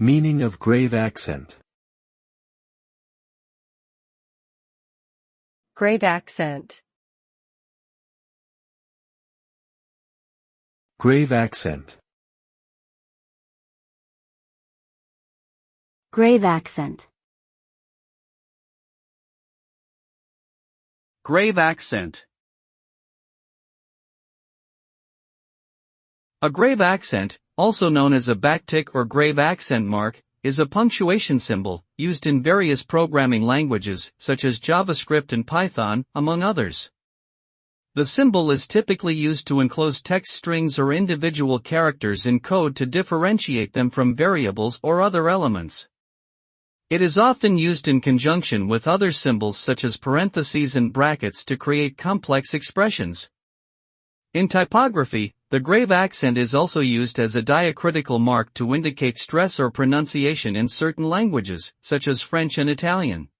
Meaning of grave accent. Grave accent. Grave accent. Grave accent. Grave accent. A grave accent, also known as a backtick or grave accent mark, is a punctuation symbol, used in various programming languages, such as JavaScript and Python, among others. The symbol is typically used to enclose text strings or individual characters in code to differentiate them from variables or other elements. It is often used in conjunction with other symbols such as parentheses and brackets to create complex expressions. In typography, the grave accent is also used as a diacritical mark to indicate stress or pronunciation in certain languages, such as French and Italian.